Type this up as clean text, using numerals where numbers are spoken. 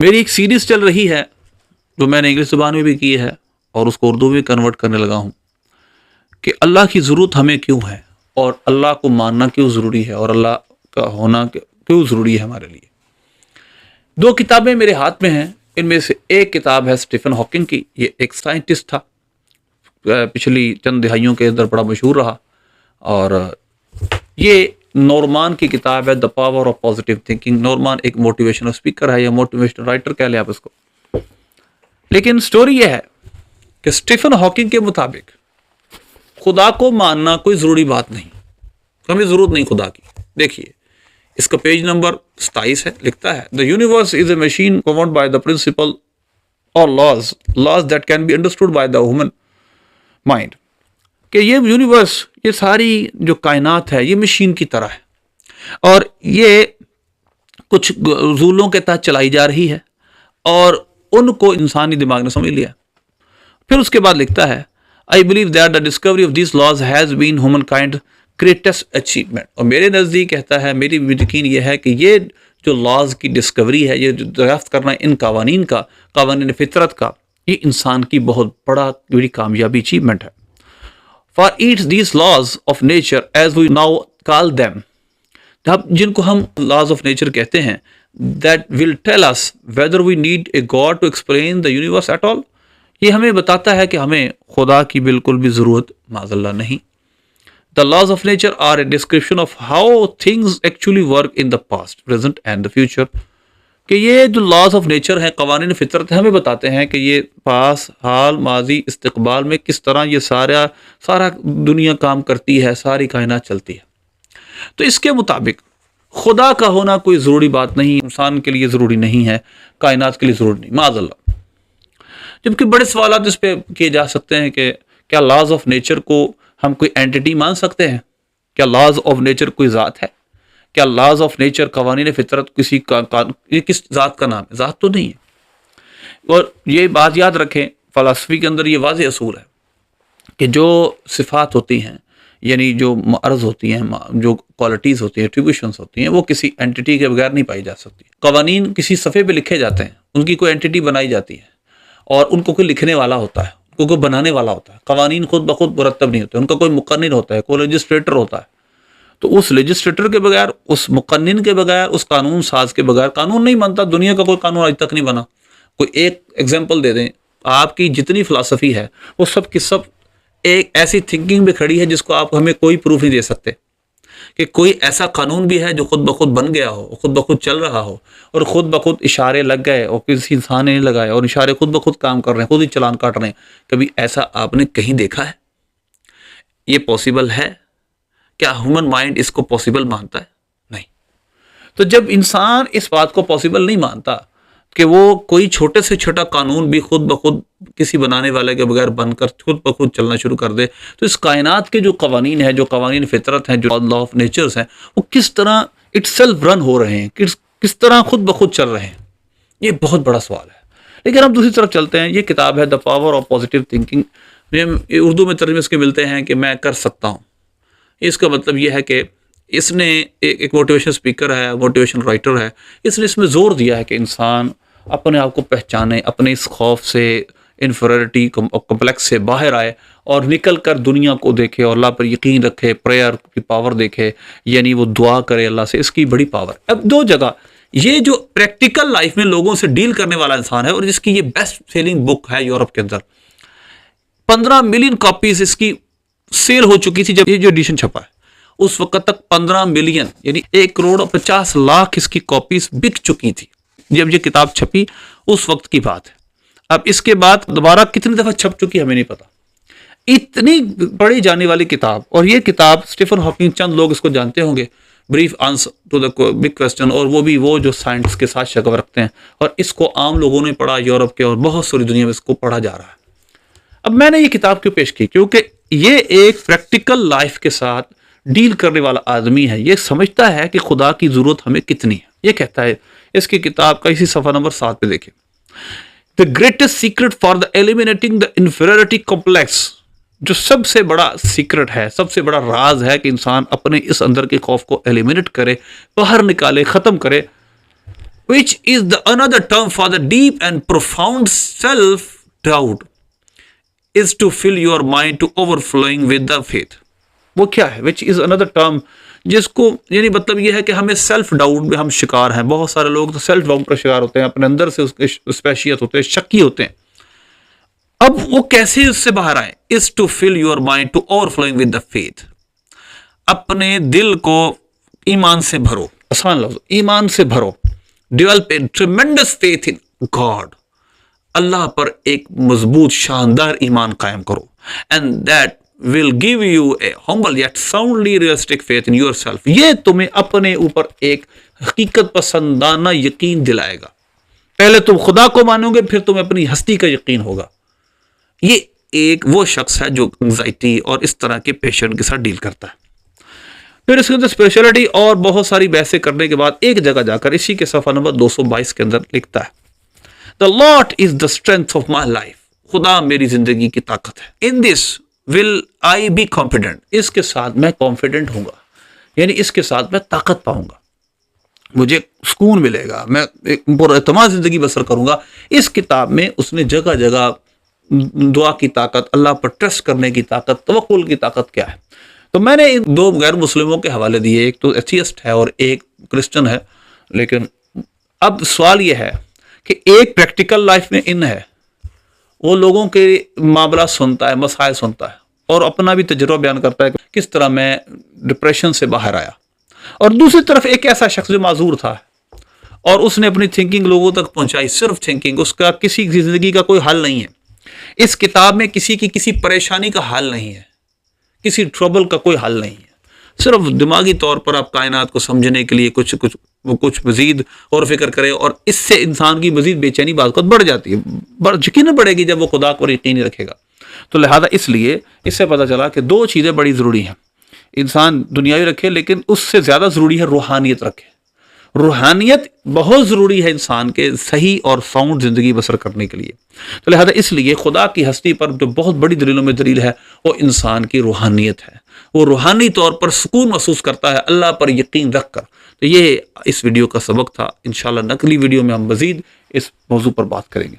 میری ایک سیریز چل رہی ہے جو میں نے انگلش زبان میں بھی کی ہے اور اس کو اردو میں کنورٹ کرنے لگا ہوں کہ اللہ کی ضرورت ہمیں کیوں ہے اور اللہ کو ماننا کیوں ضروری ہے اور اللہ کا ہونا کیوں ضروری ہے ہمارے لیے. دو کتابیں میرے ہاتھ میں ہیں. ان میں سے ایک کتاب ہے اسٹیفن ہاکنگ کی. یہ ایک سائنٹسٹ تھا, پچھلی چند دہائیوں کے اندر بڑا مشہور رہا, اور یہ نورمان کی کتاب ہے the power of positive thinking. Norman ایک موٹیویشنل اسپیکر ہے یا موٹیویشنل رائٹر کہہ لیں آپ اس کو. لیکن سٹوری یہ ہے کہ اسٹیفن ہاکنگ کے مطابق خدا کو ماننا کوئی ضروری بات نہیں, ہمیں ضرورت نہیں خدا کی. دیکھیے اس کا پیج نمبر 27 ہے. لکھتا ہے the universe is a machine governed by the principle اور laws that can be understood by the human mind. کہ یہ یونیورس, یہ ساری جو کائنات ہے, یہ مشین کی طرح ہے اور یہ کچھ اصولوں کے تحت چلائی جا رہی ہے اور ان کو انسانی دماغ نے سمجھ لیا. پھر اس کے بعد لکھتا ہے I believe that the discovery of these laws has been humankind greatest achievement. اور میرے نزدیک کہتا ہے, میری یقین یہ ہے کہ یہ جو لاز کی ڈسکوری ہے, یہ جو دریافت کرنا ان قوانین کا, قوانین فطرت کا, یہ انسان کی بہت بڑی کامیابی اچیومنٹ ہے. For each these laws of nature as we now call them, جن کو ہم laws of nature کہتے ہیں, that will tell us whether we need a God to explain the universe at all. یہ ہمیں بتاتا ہے کہ ہمیں خدا کی بالکل بھی ضرورت معاذ اللہ نہیں. The laws of nature are a description of how things actually work in the past, present and the future. کہ یہ جو laws of nature ہیں, قوانین فطرت ہیں, ہمیں بتاتے ہیں کہ یہ پاس, حال, ماضی, استقبال میں کس طرح یہ سارا دنیا کام کرتی ہے, ساری کائنات چلتی ہے. تو اس کے مطابق خدا کا ہونا کوئی ضروری بات نہیں, انسان کے لیے ضروری نہیں ہے, کائنات کے لیے ضروری نہیں معاذ اللہ. جبکہ بڑے سوالات اس پہ کیے جا سکتے ہیں کہ کیا لاز آف نیچر کو ہم کوئی اینٹیٹی مان سکتے ہیں؟ کیا لاز آف نیچر کوئی ذات ہے؟ کیا لاز آف نیچر قوانین فطرت یہ کس ذات کا نام ہے؟ ذات تو نہیں ہے. اور یہ بات یاد رکھیں, فلسفی کے اندر یہ واضح اصول ہے کہ جو صفات ہوتی ہیں, یعنی جو عرض ہوتی ہیں, جو کوالٹیز ہوتی ہیں, ایٹریبیوشنز ہوتی ہیں, وہ کسی اینٹیٹی کے بغیر نہیں پائی جا سکتی. قوانین کسی صفحے پہ لکھے جاتے ہیں, ان کی کوئی اینٹیٹی بنائی جاتی ہے اور ان کو کوئی لکھنے والا ہوتا ہے, ان کو کوئی بنانے والا ہوتا ہے. قوانین خود بخود مرتب نہیں ہوتے, ان کا کوئی مقنن ہوتا ہے, کوئی لیجسلیٹر ہوتا ہے. تو اس لیجسلیٹر کے بغیر, اس مقنن کے بغیر, اس قانون ساز کے بغیر قانون نہیں بنتا. دنیا کا کوئی قانون آج تک نہیں بنا. کوئی ایک ایگزامپل دے دیں, آپ کی جتنی فلسفی ہے وہ سب کی سب ایک ایسی تھنکنگ میں کھڑی ہے جس کو آپ ہمیں کوئی پروف نہیں دے سکتے کہ کوئی ایسا قانون بھی ہے جو خود بخود بن گیا ہو, خود بخود چل رہا ہو, اور خود بخود اشارے لگ گئے اور کسی انسان نے نہیں لگائے اور اشارے خود بخود کام کر رہے ہیں, خود ہی چلان کاٹ رہے ہیں. کبھی ایسا آپ نے کہیں دیکھا ہے؟ یہ پاسبل ہے؟ کیا ہیومن مائنڈ اس کو پاسبل مانتا ہے؟ نہیں. تو جب انسان اس بات کو پاسبل نہیں مانتا کہ وہ کوئی چھوٹے سے چھوٹا قانون بھی خود بخود کسی بنانے والے کے بغیر بن کر خود بخود چلنا شروع کر دے, تو اس کائنات کے جو قوانین ہیں, جو قوانین فطرت ہیں, جو لا آف نیچرز ہیں, وہ کس طرح اٹ سیلف رن ہو رہے ہیں, کس طرح خود بخود چل رہے ہیں؟ یہ بہت بڑا سوال ہے. لیکن ہم دوسری طرف چلتے ہیں. یہ کتاب ہے the power of positive thinking. Urdu میں ترجمے اس کے ملتے ہیں کہ میں کر سکتا ہوں. اس کا مطلب یہ ہے کہ اس نے ایک موٹیویشن اسپیکر ہے, موٹیویشن رائٹر ہے, اس نے اس میں زور دیا ہے کہ انسان اپنے آپ کو پہچانے, اپنے اس خوف سے, انفیریٹی کمپلیکس سے باہر آئے اور نکل کر دنیا کو دیکھے اور اللہ پر یقین رکھے, پریئر کی پاور دیکھے, یعنی وہ دعا کرے اللہ سے. اس کی بڑی پاور. اب دو جگہ یہ جو پریکٹیکل لائف میں لوگوں سے ڈیل کرنے والا انسان ہے اور جس کی یہ بیسٹ سیلنگ بک ہے یورپ کے اندر, 15 ملین کاپیز اس کی سیل ہو چکی تھی جب یہ جو ایڈیشن چھپا ہے. اس وقت تک 15 ملین یعنی 1,50,00,000 اس کی کاپیز بک چکی تھی جب یہ کتاب چھپی. اس وقت کی بات ہے. اب اس کے بعد دوبارہ کتنی دفعہ چھپ چکی ہمیں نہیں پتا. اتنی پڑھی جانے والی کتاب. اور یہ کتاب اسٹیفن ہاکنگ, چند لوگ اس کو جانتے ہوں گے, brief answer to the big question, اور وہ بھی وہ جو سائنس کے ساتھ شغف رکھتے ہیں. اور اس کو عام لوگوں نے پڑھا, یورپ کے اور بہت ساری دنیا میں اس کو پڑھا جا رہا ہے. اب میں نے یہ کتاب کیوں پیش کی؟ کیونکہ یہ ایک پریکٹیکل لائف کے ساتھ ڈیل کرنے والا آدمی ہے. یہ سمجھتا ہے کہ خدا کی ضرورت ہمیں کتنی ہے. یہ کہتا ہے اس کی کتاب کا اسی صفحہ نمبر 7 پہ دیکھیں, The greatest secret for the eliminating the inferiority complex. جو سب سے بڑا سیکرٹ ہے, سب سے بڑا راز ہے کہ انسان اپنے اس اندر کے خوف کو ایلیمینیٹ کرے, باہر نکالے, ختم کرے. which is the another term for the deep and profound self-doubt, is to fill your mind to overflowing with the faith. وہ کیا ہے which is another term جس کو یعنی مطلب یہ ہے کہ ہمیں سیلف ڈاؤٹ میں ہم شکار ہیں. بہت سارے لوگ تو سیلف ڈاؤٹ کا شکار ہوتے ہیں, اپنے اندر سے اس کے اسپیشیت ہوتے ہیں, شکی ہوتے ہیں. اب وہ کیسے اس سے باہر آئیں؟ is to fill your mind to overflowing with the faith. اپنے دل کو ایمان سے بھرو, آسان لفظ, ایمان سے بھرو. develop a tremendous faith in God. اللہ پر ایک مضبوط شاندار ایمان قائم کرو. and that will give you a humble yet soundly realistic faith in yourself. یہ تمہیں اپنے اوپر ایک حقیقت پسندانہ یقین دلائے گا. پہلے تم خدا کو مانو گے, پھر تمہیں اپنی ہستی کا یقین ہوگا. یہ ایک وہ شخص ہے جو انگزائٹی اور اس طرح کے پیشنٹ کے ساتھ ڈیل کرتا ہے. پھر اس کے اندر اسپیشلٹی اور بہت ساری بحثیں کرنے کے بعد ایک جگہ جا کر اسی کے صفحہ نمبر 222 کے اندر لکھتا ہے, The Lord is the strength of my life. خدا میری زندگی کی طاقت ہے. In this will I be confident. اس کے ساتھ میں کانفیڈنٹ ہوں گا, یعنی اس کے ساتھ میں طاقت پاؤں گا, مجھے سکون ملے گا, میں پر اعتماد زندگی بسر کروں گا. اس کتاب میں اس نے جگہ جگہ دعا کی طاقت, اللہ پر ٹرسٹ کرنے کی طاقت, توکل کی طاقت کیا ہے. تو میں نے ان دو غیر مسلموں کے حوالے دیے, ایک تو ایتھیسٹ ہے اور ایک کرسچن ہے. لیکن اب سوال یہ ہے کہ ایک پریکٹیکل لائف میں ان ہے, وہ لوگوں کے معاملہ سنتا ہے, مسائل سنتا ہے اور اپنا بھی تجربہ بیان کرتا ہے کہ کس طرح میں ڈپریشن سے باہر آیا. اور دوسری طرف ایک ایسا شخص جو معذور تھا اور اس نے اپنی تھنکنگ لوگوں تک پہنچائی, صرف تھنکنگ, اس کا کسی کی زندگی کا کوئی حل نہیں ہے. اس کتاب میں کسی کی کسی پریشانی کا حل نہیں ہے, کسی ٹربل کا کوئی حل نہیں ہے. صرف دماغی طور پر آپ کائنات کو سمجھنے کے لیے کچھ مزید اور فکر کرے, اور اس سے انسان کی مزید بے چینی بعض وقت بڑھ جاتی ہے, یقیناً بڑھے گی جب وہ خدا پر یقین رکھے گا. تو لہذا اس لیے اس سے پتہ چلا کہ دو چیزیں بڑی ضروری ہیں. انسان دنیاوی رکھے, لیکن اس سے زیادہ ضروری ہے روحانیت رکھے. روحانیت بہت ضروری ہے انسان کے صحیح اور ساؤنڈ زندگی بسر کرنے کے لیے. تو لہذا اس لیے خدا کی ہستی پر جو بہت بڑی دلیلوں میں دلیل ہے وہ انسان کی روحانیت ہے. وہ روحانی طور پر سکون محسوس کرتا ہے اللہ پر یقین رکھ کر. تو یہ اس ویڈیو کا سبق تھا. انشاءاللہ نقلی ویڈیو میں ہم مزید اس موضوع پر بات کریں گے.